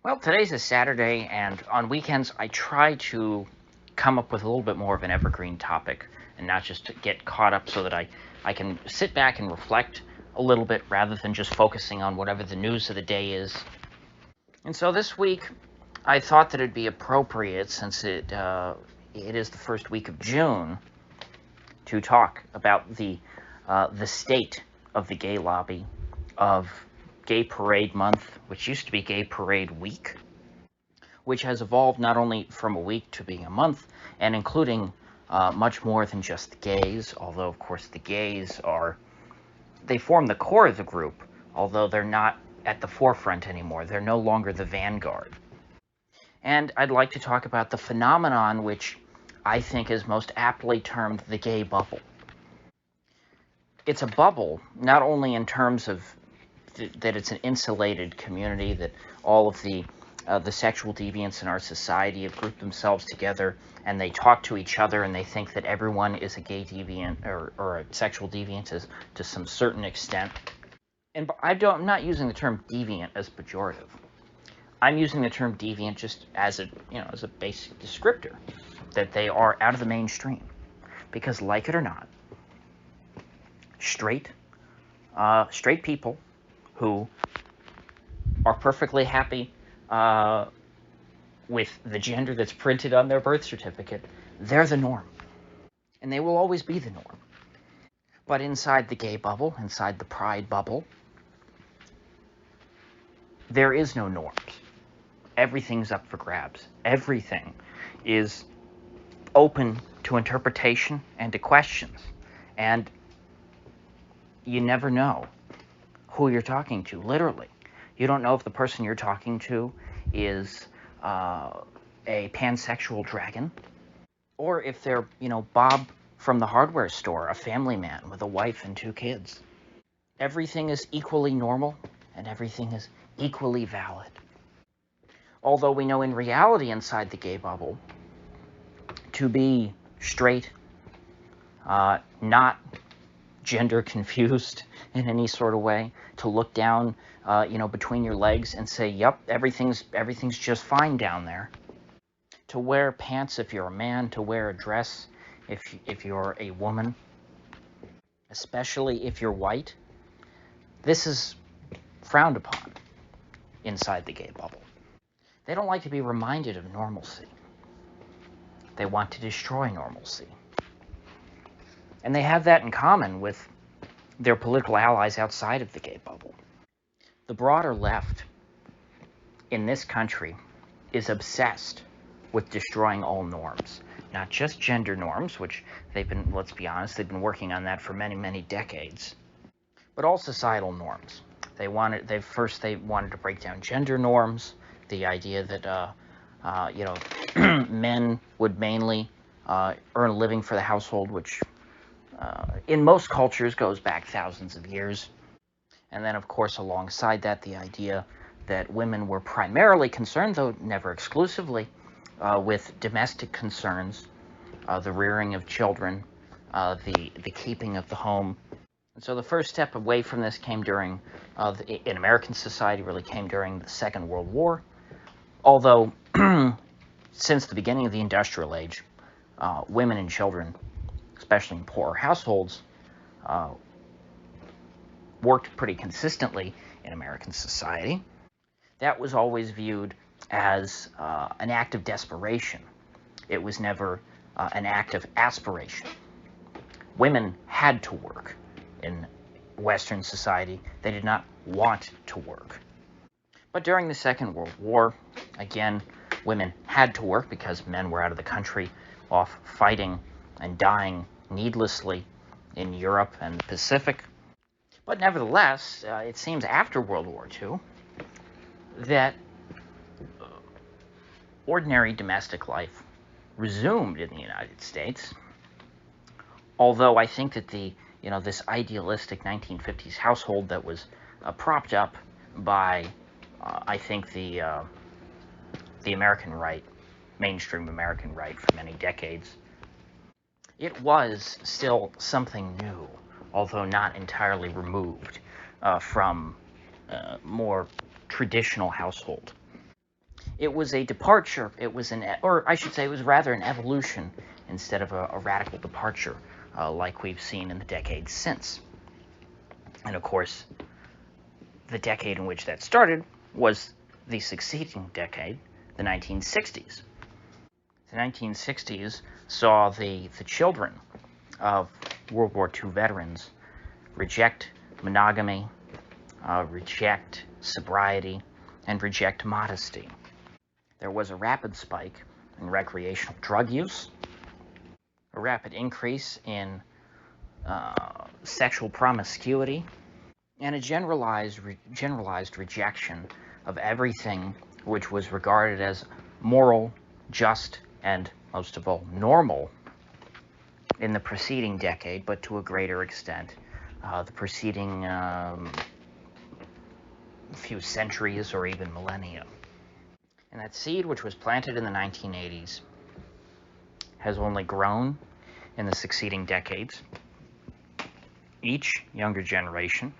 Well, today's a Saturday, and on weekends I try to come up with a little bit more of an evergreen topic and not just to get caught up so that I can sit back and reflect a little bit rather than just focusing on whatever the news of the day is. And so this week I thought that it'd be appropriate, since it is the first week of June, to talk about the state of the gay lobby, of Gay Parade Month, which used to be Gay Parade Week, which has evolved not only from a week to being a month, and including much more than just the gays, although, of course, the gays they form the core of the group, although they're not at the forefront anymore. They're no longer the vanguard. And I'd like to talk about the phenomenon which I think is most aptly termed the gay bubble. It's a bubble, not only in terms of that it's an insulated community, that all of the sexual deviants in our society have grouped themselves together and they talk to each other and they think that everyone is a gay deviant or a sexual deviant to some certain extent. And I'm not using the term deviant as pejorative. I'm using the term deviant just as a basic descriptor, that they are out of the mainstream. Because, like it or not, straight people who are perfectly happy with the gender that's printed on their birth certificate, they're the norm. And they will always be the norm. But inside the gay bubble, inside the pride bubble, there is no norms. Everything's up for grabs. Everything is open to interpretation and to questions. And you never know who you're talking to, literally. You don't know if the person you're talking to is a pansexual dragon, or if they're, Bob from the hardware store, a family man with a wife and 2 kids. Everything is equally normal, and everything is equally valid. Although we know in reality inside the gay bubble, to be straight, not gender confused in any sort of way, to look down, between your legs and say, yep, everything's just fine down there. To wear pants if you're a man, to wear a dress if you're a woman, especially if you're white, this is frowned upon inside the gay bubble. They don't like to be reminded of normalcy. They want to destroy normalcy. And they have that in common with their political allies outside of the gay bubble. The broader left in this country is obsessed with destroying all norms. Not just gender norms, which let's be honest, they've been working on that for many, many decades, but all societal norms. They wanted to break down gender norms, the idea that men would mainly earn a living for the household, which in most cultures goes back thousands of years. And then, of course, alongside that, the idea that women were primarily concerned, though never exclusively, with domestic concerns, the rearing of children, the keeping of the home. And so the first step away from this came in American society, really came during the Second World War. Although, since the beginning of the Industrial Age, women and children, especially in poorer households, worked pretty consistently in American society. That was always viewed as an act of desperation. It was never an act of aspiration. Women had to work in Western society. They did not want to work. But during the Second World War, again, women had to work because men were out of the country, off fighting and dying needlessly in Europe and the Pacific. But nevertheless, it seems after World War II that ordinary domestic life resumed in the United States. Although I think that this idealistic 1950s household that was propped up by, I think, the American right, mainstream American right for many decades, it was still something new, although not entirely removed from more traditional household. It was a departure. It was or I should say, it was rather an evolution instead of a radical departure, like we've seen in the decades since. And of course, the decade in which that started was the succeeding decade, the 1960s. The 1960s saw the children of World War II veterans reject monogamy, reject sobriety, and reject modesty. There was a rapid spike in recreational drug use, a rapid increase in sexual promiscuity, and a generalized rejection of everything which was regarded as moral, just, and most of all, normal in the preceding decade, but to a greater extent, the preceding few centuries or even millennia. And that seed, which was planted in the 1980s, has only grown in the succeeding decades. Each younger generation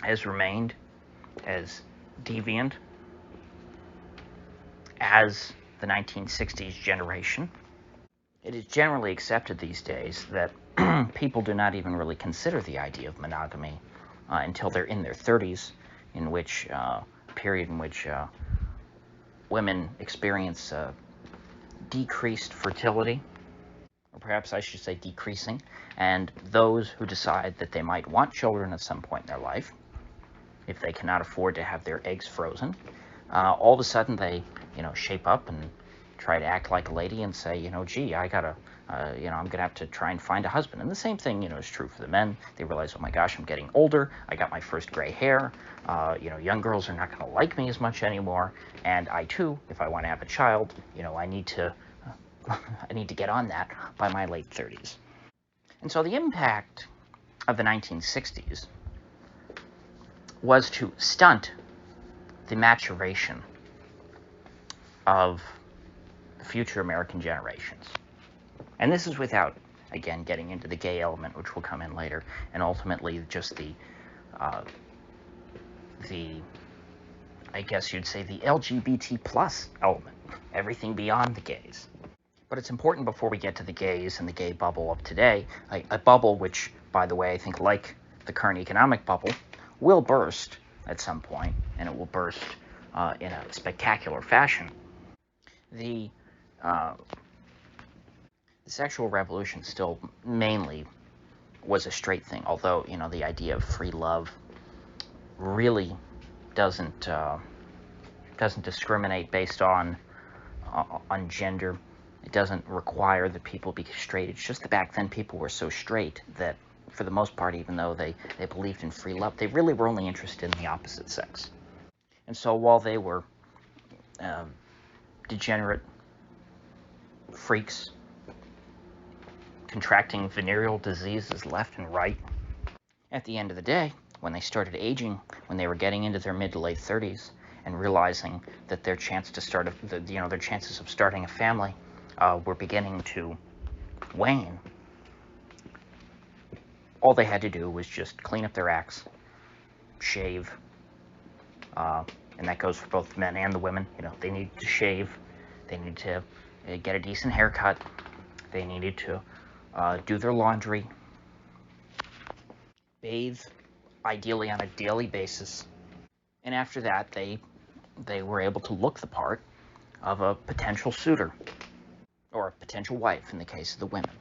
has remained as deviant as the 1960s generation. It is generally accepted these days that people do not even really consider the idea of monogamy until they're in their 30s, in which period in which women experience decreased fertility, or perhaps I should say decreasing, and those who decide that they might want children at some point in their life, if they cannot afford to have their eggs frozen, all of a sudden they, shape up and try to act like a lady and say, gee, I gotta, I'm gonna have to try and find a husband. And the same thing, is true for the men. They realize, oh my gosh, I'm getting older. I got my first gray hair. Young girls are not gonna like me as much anymore. And I too, if I want to have a child, I need to get on that by my late 30s. And so the impact of the 1960s was to stunt the maturation of future American generations. And this is without, again, getting into the gay element, which will come in later, and ultimately just the I guess you'd say the LGBT plus element, everything beyond the gays. But it's important before we get to the gays and the gay bubble of today, a bubble which, by the way, I think like the current economic bubble, will burst at some point, and it will burst in a spectacular fashion. The sexual revolution still mainly was a straight thing, although, the idea of free love really doesn't discriminate based on gender. It doesn't require that people be straight. It's just that back then people were so straight that, for the most part, even though they believed in free love, they really were only interested in the opposite sex. And so while they were degenerate freaks contracting venereal diseases left and right, at the end of the day, when they started aging, when they were getting into their mid to late 30s and realizing that their chances of starting a family were beginning to wane, all they had to do was just clean up their acts, shave, and that goes for both the men and the women. They needed to shave, they needed to get a decent haircut, they needed to do their laundry, bathe, ideally on a daily basis, and after that they were able to look the part of a potential suitor, or a potential wife in the case of the women.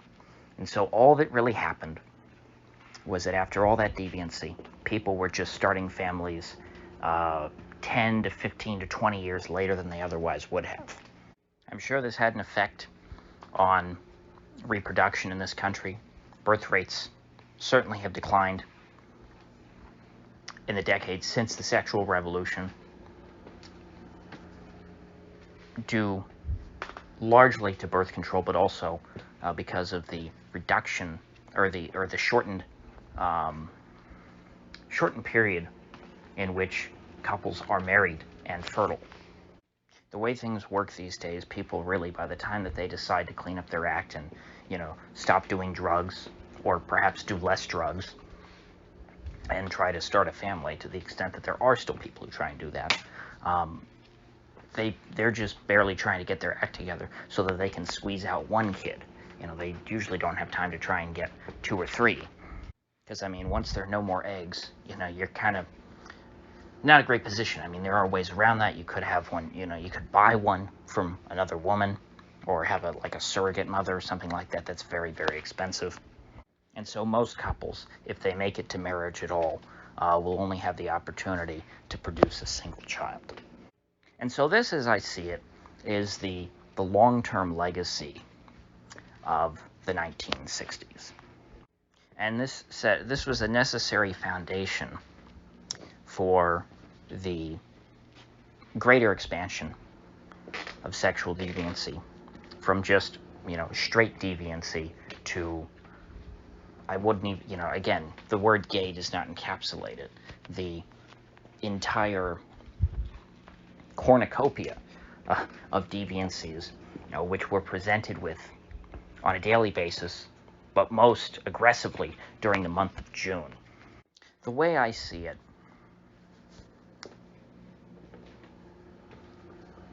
And so all that really happened was that after all that deviancy, people were just starting families 10 to 15 to 20 years later than they otherwise would have. I'm sure this had an effect on reproduction in this country. Birth rates certainly have declined in the decades since the sexual revolution, due largely to birth control, but also because of the reduction or the shortened period in which couples are married and fertile. The way things work these days, people really, by the time that they decide to clean up their act and, stop doing drugs, or perhaps do less drugs, and try to start a family, to the extent that there are still people who try and do that, they're just barely trying to get their act together so that they can squeeze out one kid. You know, they usually don't have time to try and get 2 or 3. Because, I mean, once there are no more eggs, you know, you're kind of not a great position. I mean, there are ways around that. You could have one, you know, you could buy one from another woman, or have like a surrogate mother or something like that. That's very, very expensive. And so most couples, if they make it to marriage at all, will only have the opportunity to produce a single child. And so this, as I see it, is the long-term legacy of the 1960s. And this was a necessary foundation for the greater expansion of sexual deviancy from just, you know, straight deviancy to, I wouldn't even, you know, again, the word gay does not encapsulate it. The entire cornucopia of deviancies, you know, which we're presented with on a daily basis, but most aggressively during the month of June. The way I see it,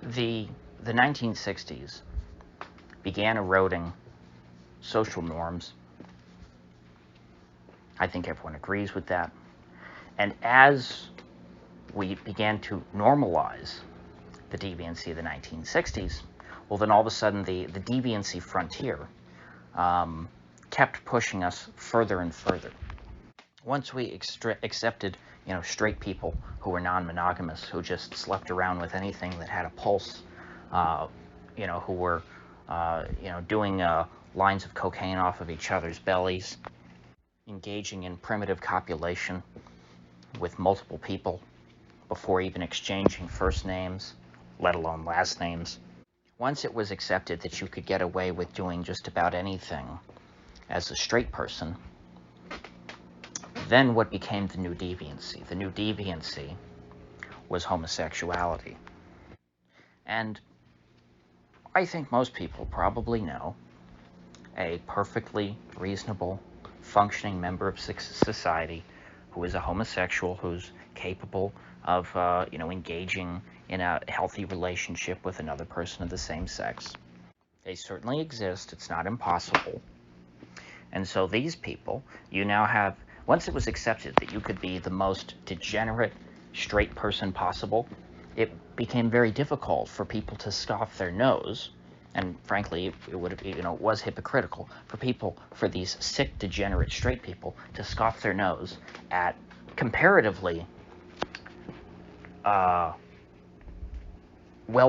the 1960s began eroding social norms. I think everyone agrees with that. And as we began to normalize the deviancy of the 1960s, well, then all of a sudden the deviancy frontier kept pushing us further and further. Once we accepted, you know, straight people who were non-monogamous, who just slept around with anything that had a pulse, you know, who were, you know, doing lines of cocaine off of each other's bellies, engaging in primitive copulation with multiple people before even exchanging first names, let alone last names. Once it was accepted that you could get away with doing just about anything as a straight person, then what became the new deviancy? The new deviancy was homosexuality. And I think most people probably know a perfectly reasonable, functioning member of society who is a homosexual, who's capable of, you know, engaging in a healthy relationship with another person of the same sex. They certainly exist. It's not impossible. And so these people, you now have, once it was accepted that you could be the most degenerate straight person possible, it became very difficult for people to scoff their nose, and frankly, it would have, you know, it was hypocritical for these sick, degenerate straight people to scoff their nose at comparatively well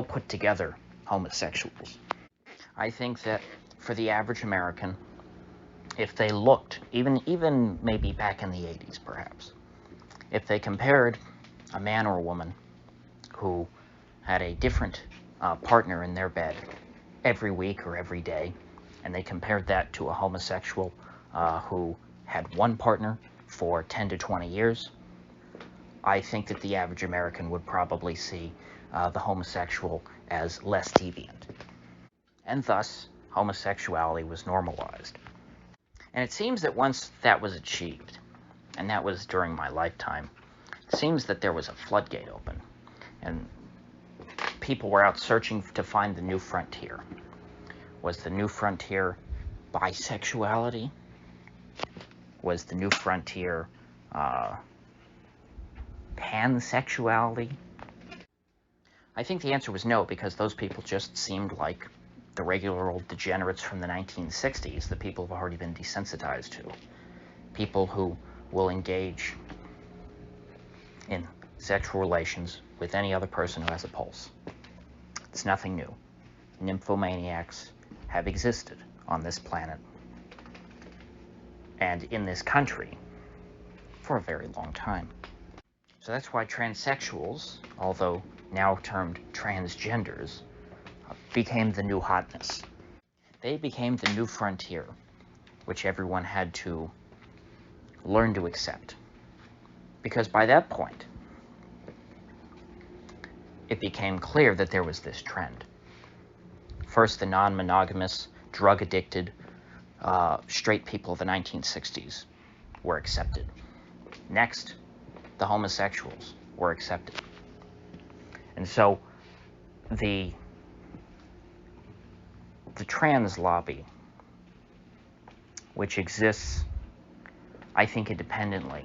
put together homosexuals. I think that for the average American, if they looked, even maybe back in the 80s perhaps, if they compared a man or a woman who had a different partner in their bed every week or every day, and they compared that to a homosexual who had one partner for 10 to 20 years, I think that the average American would probably see the homosexual as less deviant. And thus, homosexuality was normalized. And it seems that once that was achieved, and that was during my lifetime, it seems that there was a floodgate open, and people were out searching to find the new frontier. Was the new frontier bisexuality? Was the new frontier pansexuality? I think the answer was no, because those people just seemed like the regular old degenerates from the 1960s that people have already been desensitized to. People who will engage in sexual relations with any other person who has a pulse. It's nothing new. Nymphomaniacs have existed on this planet and in this country for a very long time. So that's why transsexuals, although now termed transgenders, became the new hotness. They became the new frontier, which everyone had to learn to accept. Because by that point, it became clear that there was this trend. First, the non-monogamous, drug-addicted, straight people of the 1960s were accepted. Next, the homosexuals were accepted. And so the trans lobby, which exists, I think, independently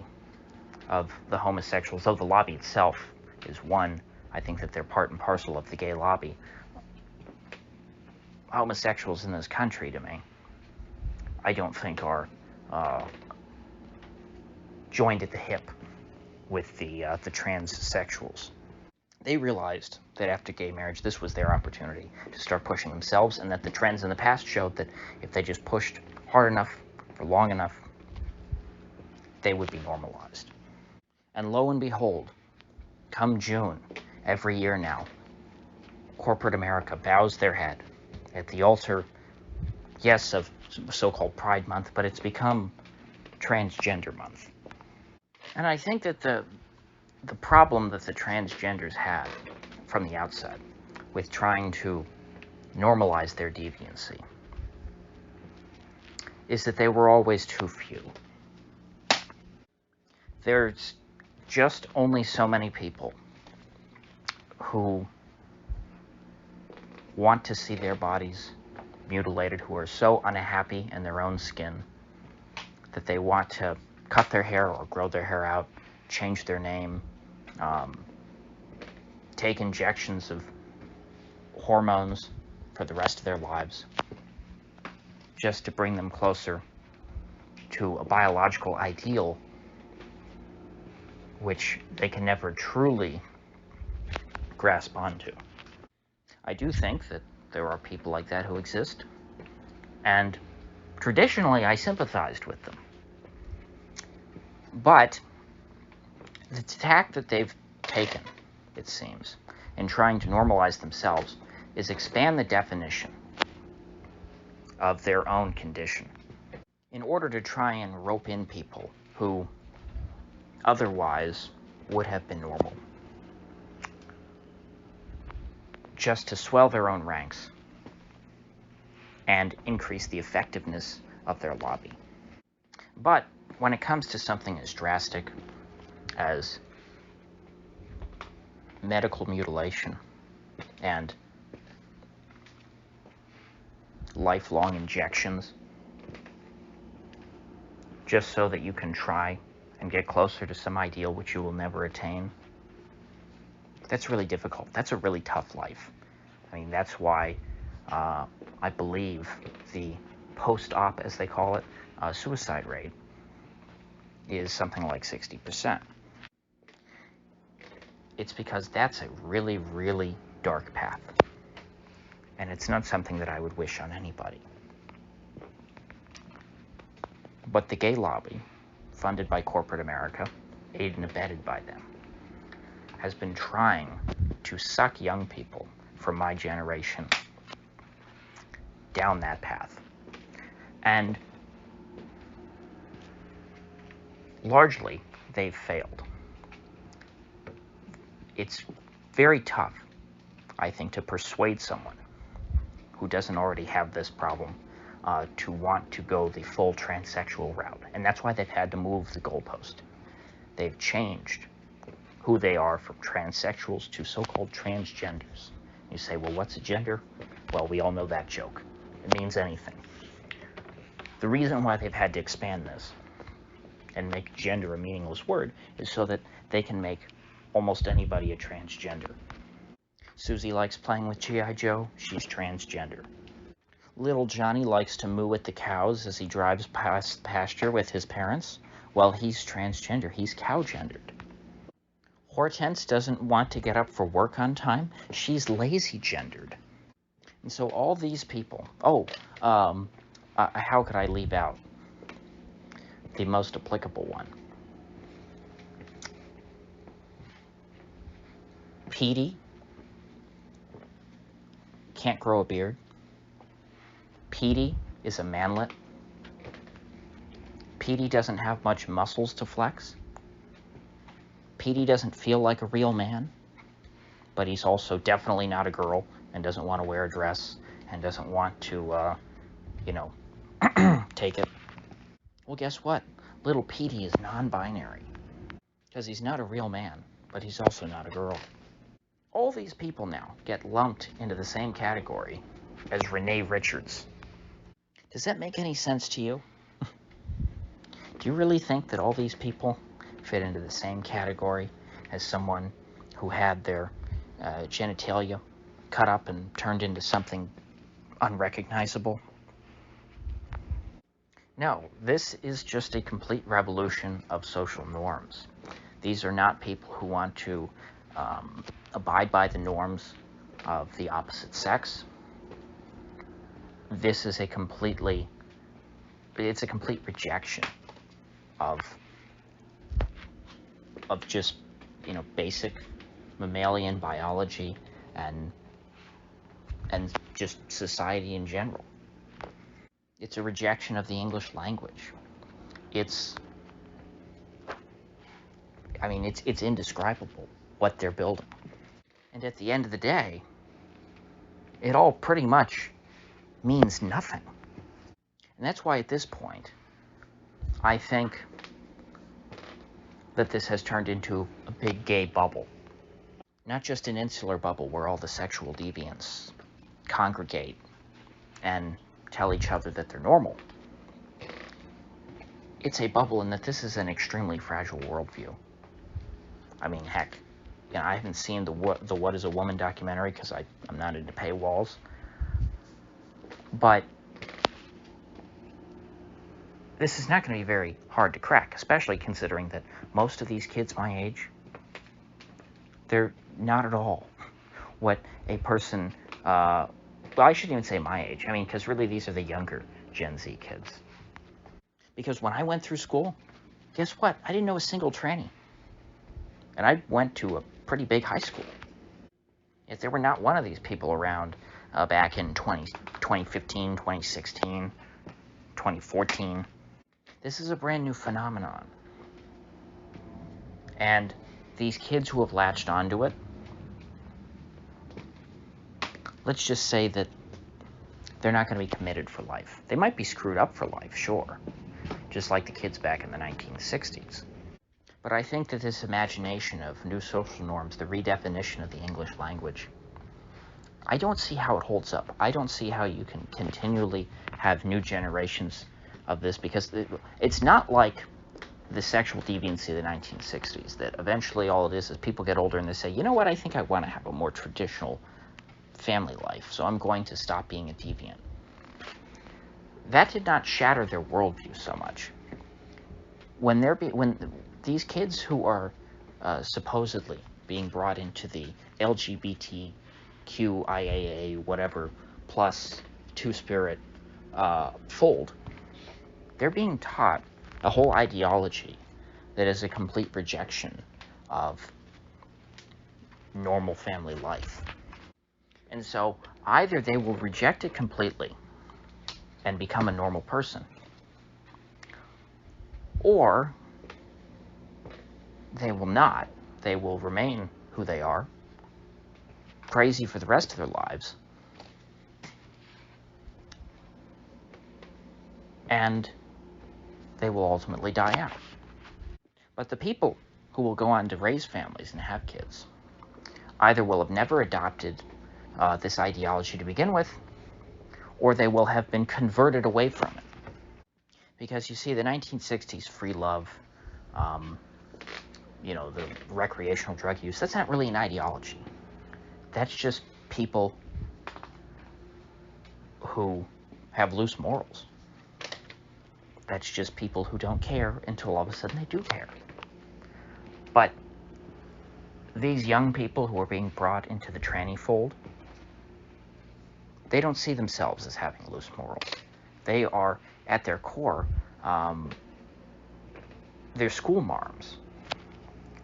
of the homosexuals, though the lobby itself is one. I think that they're part and parcel of the gay lobby. Homosexuals in this country, to me, I don't think are joined at the hip with the transsexuals. They realized that after gay marriage, this was their opportunity to start pushing themselves, and that the trends in the past showed that if they just pushed hard enough for long enough, they would be normalized. And lo and behold, come June, every year now, corporate America bows their head at the altar, yes, of so-called Pride Month, but it's become Transgender Month. And I think that the problem that the transgenders had from the outset with trying to normalize their deviancy is that they were always too few. There's just only so many people who want to see their bodies mutilated, who are so unhappy in their own skin that they want to cut their hair or grow their hair out, change their name, take injections of hormones for the rest of their lives, just to bring them closer to a biological ideal which they can never truly grasp onto. I do think that there are people like that who exist, and traditionally I sympathized with them. But the tack that they've taken, it seems, in trying to normalize themselves is expand the definition of their own condition in order to try and rope in people who otherwise would have been normal, just to swell their own ranks and increase the effectiveness of their lobby. But when it comes to something as drastic as medical mutilation and lifelong injections, just so that you can try and get closer to some ideal which you will never attain, that's really difficult. That's a really tough life. I mean, that's why I believe the post-op, as they call it, suicide rate is something like 60%. It's because that's a really, really dark path. And it's not something that I would wish on anybody. But the gay lobby, funded by corporate America, aided and abetted by them, has been trying to suck young people from my generation down that path. And largely, they've failed. It's very tough, I think, to persuade someone who doesn't already have this problem to want to go the full transsexual route. And that's why they've had to move the goalpost. They've changed who they are from transsexuals to so-called transgenders. You say, well, what's a gender? Well, we all know that joke. It means anything. The reason why they've had to expand this and make gender a meaningless word is so that they can make almost anybody a transgender. Susie likes playing with G.I. Joe. She's transgender. Little Johnny likes to moo at the cows as he drives past the pasture with his parents. Well, he's transgender. He's cow-gendered. Hortense doesn't want to get up for work on time. She's lazy-gendered. And so all these people... how could I leave out the most applicable one? Petey can't grow a beard. Petey is a manlet. Petey doesn't have much muscles to flex. Petey doesn't feel like a real man, but he's also definitely not a girl and doesn't want to wear a dress and doesn't want to, take it. Well, guess what? Little Petey is non-binary because he's not a real man, but he's also not a girl. All these people now get lumped into the same category as Renee Richards. Does that make any sense to you? Do you really think that all these people fit into the same category as someone who had their genitalia cut up and turned into something unrecognizable? No, this is just a complete revolution of social norms. These are not people who want to abide by the norms of the opposite sex. This is a complete rejection of just, basic mammalian biology and just society in general. It's a rejection of the English language. It's indescribable what they're building. And at the end of the day, it all pretty much means nothing. And that's why at this point, I think that this has turned into a big gay bubble. Not just an insular bubble where all the sexual deviants congregate and tell each other that they're normal. It's a bubble in that this is an extremely fragile worldview. I mean, heck, I haven't seen the What is a Woman documentary because I'm not into paywalls. But this is not going to be very hard to crack, especially considering that most of these kids my age, they're not at all what a person, well, I shouldn't even say my age. I mean, because really these are the younger Gen Z kids. Because when I went through school, guess what? I didn't know a single tranny. And I went to a pretty big high school. Yet there were not one of these people around back in 2015, 2016, 2014. This is a brand new phenomenon. And these kids who have latched onto it, let's just say that they're not going to be committed for life. They might be screwed up for life, sure, just like the kids back in the 1960s. But I think that this imagination of new social norms, the redefinition of the English language, I don't see how it holds up. I don't see how you can continually have new generations of this, because it's not like the sexual deviancy of the 1960s, that eventually all it is people get older and they say, you know what, I think I want to have a more traditional family life, so I'm going to stop being a deviant. That did not shatter their worldview so much. When these kids who are supposedly being brought into the LGBTQIAA whatever plus two-spirit fold, they're being taught a whole ideology that is a complete rejection of normal family life. And so either they will reject it completely and become a normal person, or they will not. They will remain who they are, crazy for the rest of their lives, and they will ultimately die out. But the people who will go on to raise families and have kids either will have never adopted this ideology to begin with, or they will have been converted away from it. Because you see, the 1960s free love, the recreational drug use, that's not really an ideology. That's just people who have loose morals. That's just people who don't care until all of a sudden they do care. But these young people who are being brought into the tranny fold, they don't see themselves as having loose morals. They are, at their core, they're school marms.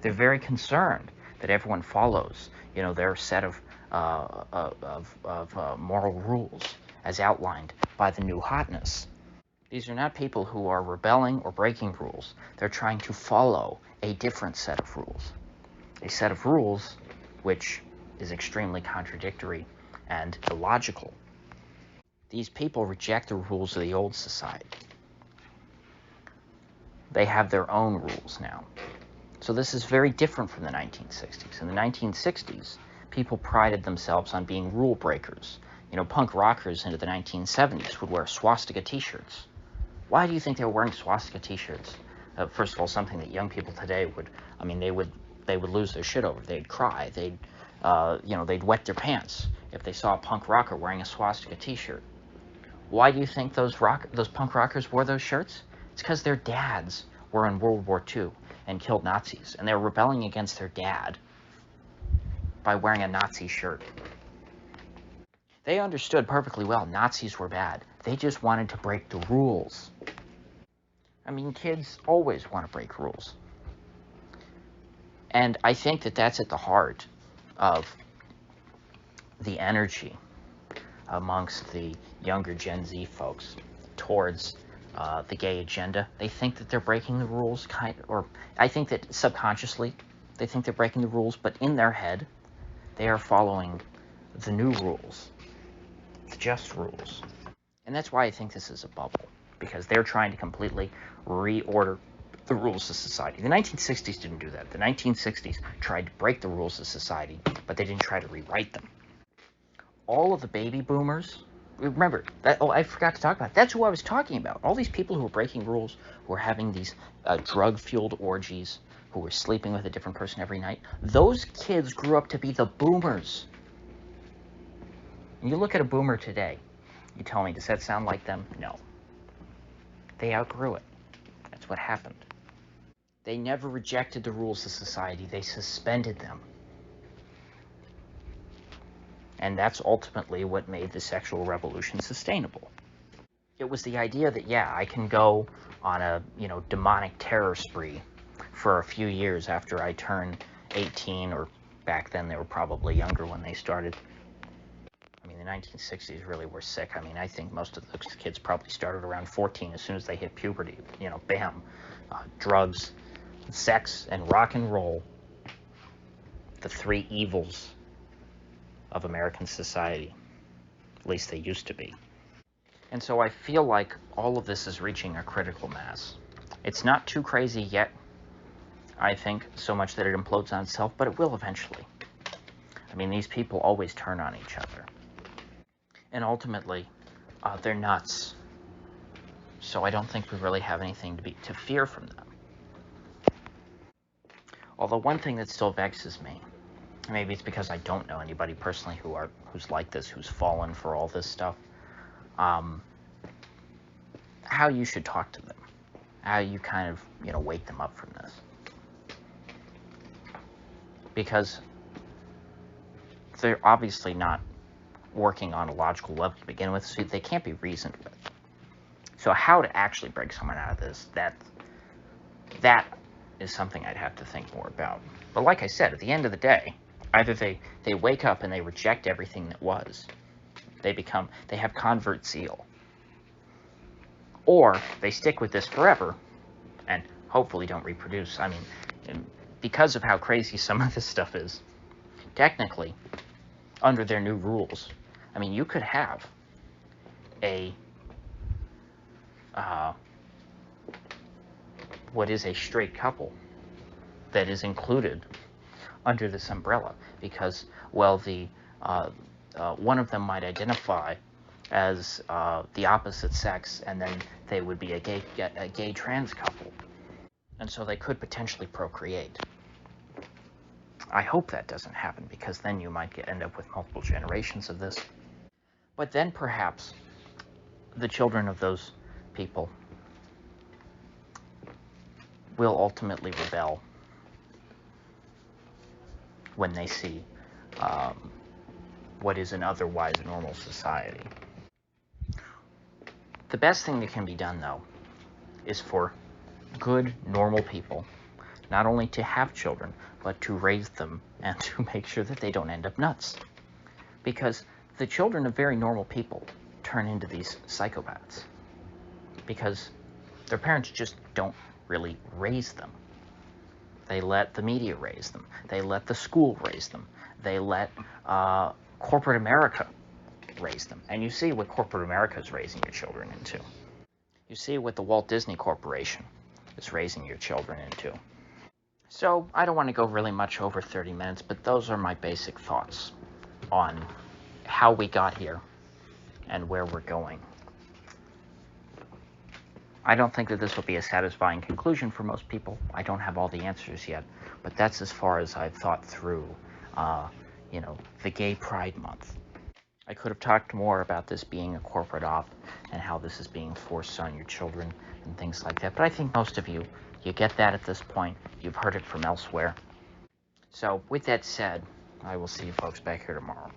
They're very concerned that everyone follows, their set of moral rules as outlined by the new hotness. These are not people who are rebelling or breaking rules. They're trying to follow a different set of rules. A set of rules which is extremely contradictory and illogical. These people reject the rules of the old society. They have their own rules now. So this is very different from the 1960s. In the 1960s, people prided themselves on being rule breakers. You know, punk rockers into the 1970s would wear swastika t-shirts. Why do you think they were wearing swastika t-shirts? First of all, something that young people today would, I mean, they would lose their shit over. They'd cry. They'd, they'd wet their pants if they saw a punk rocker wearing a swastika t-shirt. Why do you think those punk rockers wore those shirts? It's because their dads were in World War II and killed Nazis, and they were rebelling against their dad by wearing a Nazi shirt. They understood perfectly well Nazis were bad. They just wanted to break the rules. I mean, kids always want to break rules. And I think that that's at the heart of the energy amongst the younger Gen Z folks towards the gay agenda. They think that they're breaking the rules, or I think that subconsciously they think they're breaking the rules, but in their head, they are following the new rules, the just rules. And that's why I think this is a bubble, because they're trying to completely reorder the rules of society. The 1960s didn't do that. The 1960s tried to break the rules of society, but they didn't try to rewrite them. All of the baby boomers, remember, I forgot to talk about it. That's who I was talking about. All these people who were breaking rules, who were having these drug-fueled orgies, who were sleeping with a different person every night, those kids grew up to be the boomers. And you look at a boomer today, you tell me, does that sound like them? No. They outgrew it. That's what happened. They never rejected the rules of society. They suspended them. And that's ultimately what made the sexual revolution sustainable. It was the idea that, yeah, I can go on a, demonic terror spree for a few years after I turn 18, or back then they were probably younger when they started. I mean, the 1960s really were sick. I mean, I think most of those kids probably started around 14 as soon as they hit puberty. Bam. Drugs, sex, and rock and roll. The three evils of American society. At least they used to be. And so I feel like all of this is reaching a critical mass. It's not too crazy yet, I think, so much that it implodes on itself, but it will eventually. I mean, these people always turn on each other. And ultimately, they're nuts. So I don't think we really have anything to fear from them. Although one thing that still vexes me, maybe it's because I don't know anybody personally who's like this, who's fallen for all this stuff, how you should talk to them, how you kind of, wake them up from this. Because they're obviously not working on a logical level to begin with, so they can't be reasoned with. So how to actually break someone out of this, that is something I'd have to think more about. But like I said, at the end of the day, either they wake up and they reject everything that was. They have convert zeal. Or they stick with this forever and hopefully don't reproduce. I mean, because of how crazy some of this stuff is, technically, under their new rules, I mean, you could have a what is a straight couple that is included under this umbrella, because, well, the one of them might identify as the opposite sex, and then they would be a gay trans couple, and so they could potentially procreate. I hope that doesn't happen, because then you might end up with multiple generations of this. But then perhaps the children of those people will ultimately rebel when they see what is an otherwise normal society. The best thing that can be done, though, is for good, normal people not only to have children, but to raise them and to make sure that they don't end up nuts. Because the children of very normal people turn into these psychopaths because their parents just don't really raise them. They let the media raise them. They let the school raise them. They let corporate America raise them. And you see what corporate America is raising your children into. You see what the Walt Disney Corporation is raising your children into. So I don't want to go really much over 30 minutes, but those are my basic thoughts on how we got here and where we're going. I don't think that this will be a satisfying conclusion for most people. I don't have all the answers yet, but that's as far as I've thought through, the Gay Pride Month. I could have talked more about this being a corporate op and how this is being forced on your children and things like that, but I think most of you get that at this point. You've heard it from elsewhere. So with that said, I will see you folks back here tomorrow.